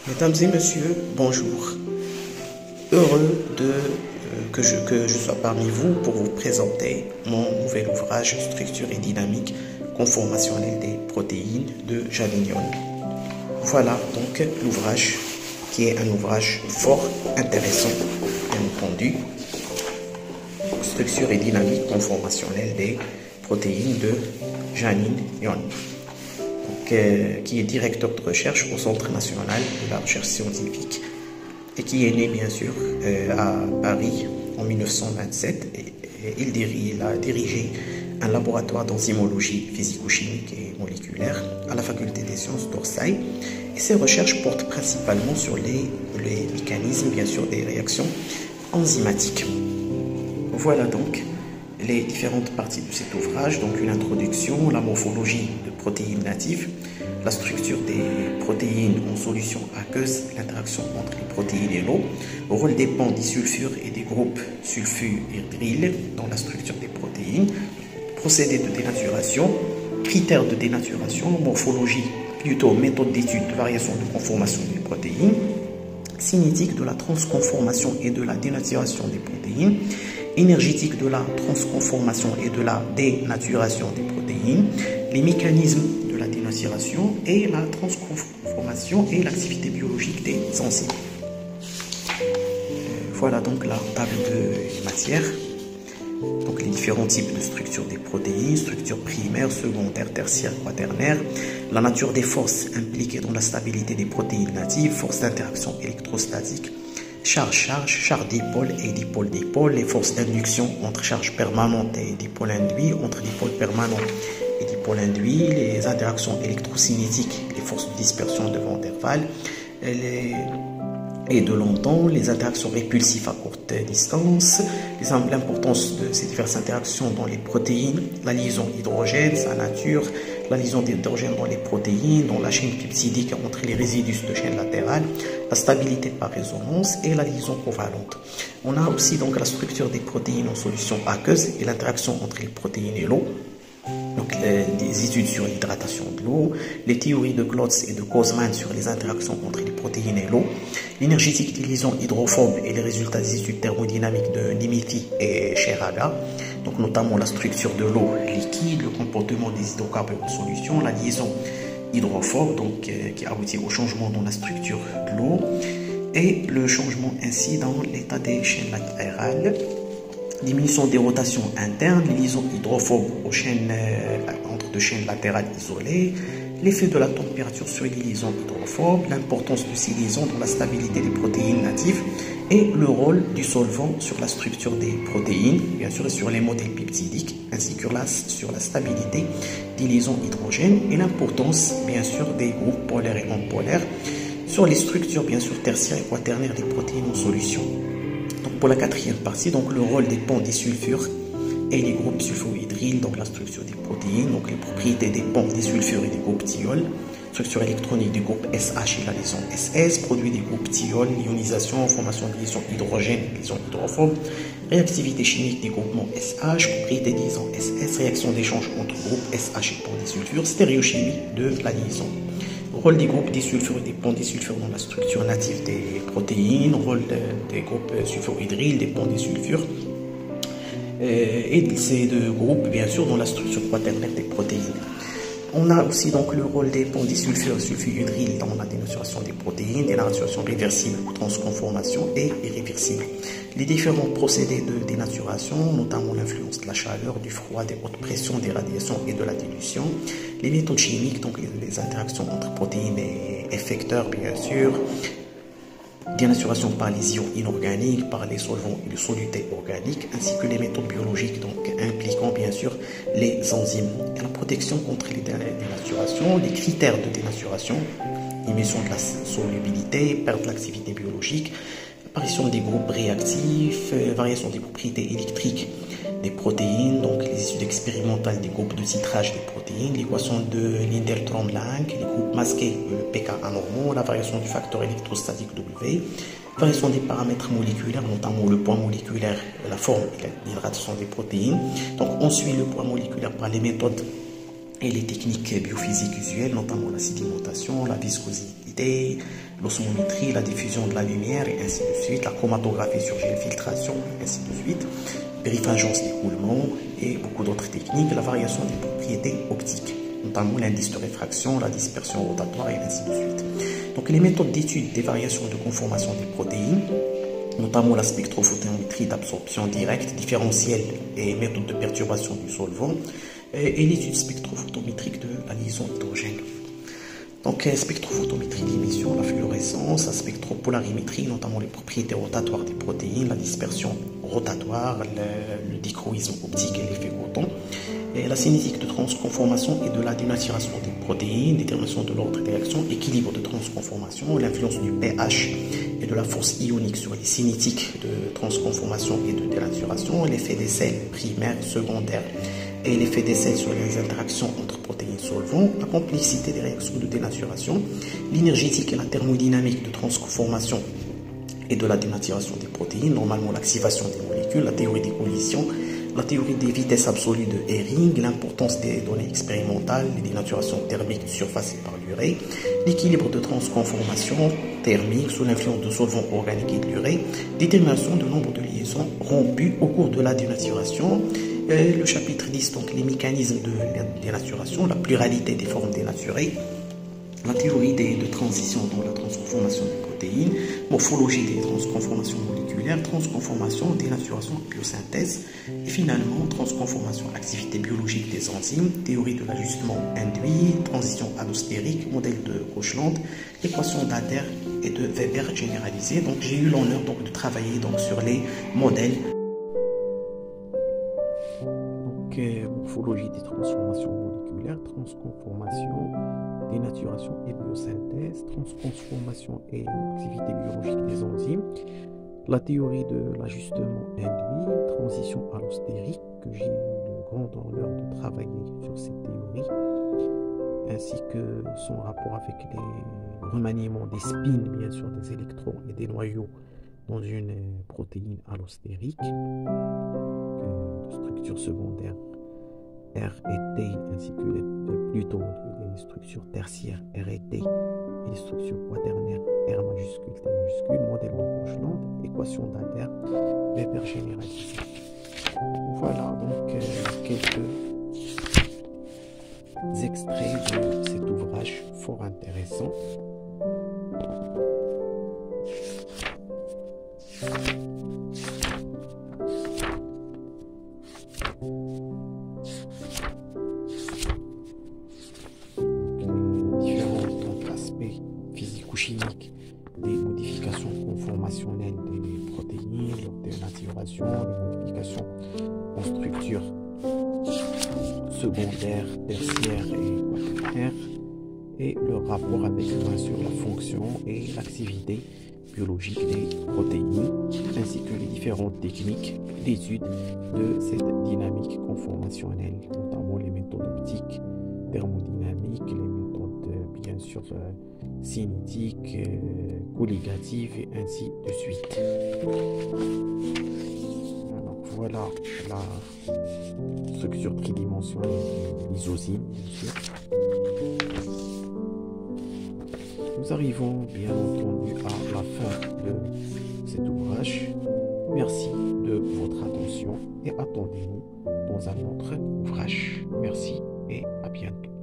Mesdames et messieurs, bonjour. Heureux que je sois parmi vous pour vous présenter mon nouvel ouvrage Structure et dynamique conformationnelle des protéines de Janine Yon. Voilà donc l'ouvrage qui est un ouvrage fort intéressant, bien entendu. Structure et dynamique conformationnelle des protéines de Janine Yon. Qui est directeur de recherche au Centre national de la recherche scientifique et qui est né bien sûr à Paris en 1927. Il a dirigé un laboratoire d'enzymologie physico-chimique et moléculaire à la faculté des sciences d'Orsay et ses recherches portent principalement sur les mécanismes bien sûr des réactions enzymatiques. Voilà donc les différentes parties de cet ouvrage, donc une introduction, la morphologie de protéines natives, la structure des protéines en solution aqueuse, l'interaction entre les protéines et l'eau, le rôle des ponts disulfures et des groupes sulfhydryl dans la structure des protéines, procédé de dénaturation, critères de dénaturation, morphologie, plutôt méthode d'étude de variation de conformation des protéines, cinétique de la transconformation et de la dénaturation des protéines, énergétique de la transconformation et de la dénaturation des protéines, les mécanismes de la dénaturation et la transconformation et l'activité biologique des enzymes. Voilà donc la table de matière. Donc les différents types de structures des protéines, structure primaire, secondaire, tertiaire, quaternaire, la nature des forces impliquées dans la stabilité des protéines natives, forces d'interaction électrostatique, charge dipôle et dipôle, les forces d'induction entre charge permanente et dipôle induit, entre dipôle permanent et dipôle induit, les interactions électrocinétiques, les forces de dispersion de Van der Waals et de longtemps, les interactions répulsives à courte distance, l'importance de ces diverses interactions dans les protéines, la liaison hydrogène, sa nature, la liaison d'hydrogène dans les protéines, dans la chaîne peptidique entre les résidus de chaîne latérale, la stabilité par résonance et la liaison covalente. On a aussi donc la structure des protéines en solution aqueuse et l'interaction entre les protéines et l'eau. Donc des études sur l'hydratation de l'eau, les théories de Klotz et de Kozman sur les interactions entre les protéines et l'eau, l'énergétique des liaisons hydrophobes et les résultats des études thermodynamiques de Nimiti et Sheraga, donc notamment la structure de l'eau liquide, le comportement des hydrocarbures en solution, la liaison hydrophobe donc, qui aboutit au changement dans la structure de l'eau et le changement ainsi dans l'état des chaînes latérales. Diminution des rotations internes, les liaisons hydrophobes entre deux chaînes latérales isolées, l'effet de la température sur les liaisons hydrophobes, l'importance de ces liaisons dans la stabilité des protéines natives et le rôle du solvant sur la structure des protéines, bien sûr, et sur les modèles peptidiques, ainsi que sur la stabilité des liaisons hydrogènes et l'importance, bien sûr, des groupes polaires et non polaires sur les structures, bien sûr, tertiaires et quaternaires des protéines en solution. Donc pour la quatrième partie, donc le rôle des ponts disulfures et les groupes sulfhydryl dans la structure des protéines, donc les propriétés des ponts disulfures et des groupes thiol, structure électronique du groupe SH et la liaison SS, produit des groupes thiol, ionisation, formation de liaisons hydrogène et liaisons hydrophobes, réactivité chimique des groupements SH, propriétés des liaisons SS, réaction d'échange entre groupes SH et ponts disulfures, stéréochimie de la liaison. Rôle des groupes disulfures et des ponts disulfures dans la structure native des protéines, rôle des groupes sulfhydryl, des ponts disulfures, et ces deux groupes, bien sûr, dans la structure quaternaire des protéines. On a aussi donc le rôle des ponts disulfures et sulfhydryl dans la dénaturation des protéines, dénaturation réversible ou transconformation et irréversible. Les différents procédés de dénaturation, notamment l'influence de la chaleur, du froid, des hautes pressions, des radiations et de la dilution. Les méthodes chimiques, donc les interactions entre protéines et effecteurs, bien sûr. Dénaturation par les ions inorganiques, par les solvants et les solutés organiques, ainsi que les méthodes biologiques, donc impliquant bien sûr les enzymes. Et la protection contre les dénaturations, les critères de dénaturation, émission de la solubilité, perte de l'activité biologique, apparition des groupes réactifs, variation des propriétés électriques des protéines, donc les études expérimentales des groupes de titrage des protéines, l'équation de Lindeltrom-Lang, les groupes masqués, le pK anormaux, la variation du facteur électrostatique W, variation des paramètres moléculaires, notamment le poids moléculaire, la forme et l'hydratation des protéines. Donc on suit le poids moléculaire par les méthodes et les techniques biophysiques usuelles, notamment la sédimentation, la viscosité, l'osmométrie, la diffusion de la lumière et ainsi de suite, la chromatographie sur filtration et ainsi de suite, périphingence d'écoulement et beaucoup d'autres techniques, la variation des propriétés optiques, notamment l'indice de réfraction, la dispersion rotatoire et ainsi de suite. Donc les méthodes d'étude des variations de conformation des protéines, notamment la spectrophotométrie d'absorption directe, différentielle et méthode de perturbation du solvant, et l'étude spectrophotométrique de la liaison hydrogène. Donc, spectrophotométrie d'émission, la fluorescence, la spectropolarimétrie, notamment les propriétés rotatoires des protéines, la dispersion rotatoire, le dichroïsme optique et l'effet coton, et la cinétique de transconformation et de la dénaturation des protéines, détermination de l'ordre des réactions, équilibre de transconformation, l'influence du pH et de la force ionique sur les cinétiques de transconformation et de dénaturation, l'effet des sels primaires, secondaires et l'effet des sels sur les interactions entre protéines solvants, la complexité des réactions de dénaturation, l'énergétique et la thermodynamique de transconformation et de la dénaturation des protéines, normalement l'activation des molécules, la théorie des collisions, la théorie des vitesses absolues de Hering, l'importance des données expérimentales, les dénaturations thermiques de surface et par l'urée, l'équilibre de transconformation thermique sous l'influence de solvants organiques et de l'urée, détermination du nombre de liaisons rompues au cours de la dénaturation. Le chapitre 10, donc les mécanismes de dénaturation, la pluralité des formes dénaturées, la théorie de transition dans la transconformation des protéines, morphologie des transconformations moléculaires, transconformation, dénaturation, biosynthèse, et finalement transconformation, activité biologique des enzymes, théorie de l'ajustement induit, transition allostérique, modèle de Kochland, équation d'Adler et de Weber généralisée. Donc j'ai eu l'honneur de travailler sur les modèles. Morphologie des transformations moléculaires, transconformation, dénaturation et biosynthèse, transconformation et activité biologique des enzymes, la théorie de l'ajustement induit, transition allostérique, que j'ai eu le grand honneur de travailler sur cette théorie, ainsi que son rapport avec les remaniements des spins, bien sûr, des électrons et des noyaux dans une protéine allostérique, de structure secondaire R et T, ainsi que plutôt les structures tertiaires R et T, et les structures quaternaires R majuscule, T majuscule, modèle de Kochland, équation d'Adler, Weber généralisée. Voilà donc quelques extraits de cet ouvrage fort intéressant. Physico-chimiques des modifications conformationnelles des protéines, leur dénaturation, les modifications en structure secondaire, tertiaire et quaternaire, et le rapport avec bien sûr la fonction et l'activité biologique des protéines, ainsi que les différentes techniques d'étude de cette dynamique conformationnelle, notamment les méthodes optiques, thermodynamiques, les méthodes bien sûr cinétiques, colligatives et ainsi de suite. Alors voilà la structure tridimensionnelle de l'isosyme, bien sûr. Nous arrivons bien entendu à la fin de cet ouvrage. Merci de votre attention et attendez-nous dans un autre ouvrage. Merci et à bientôt.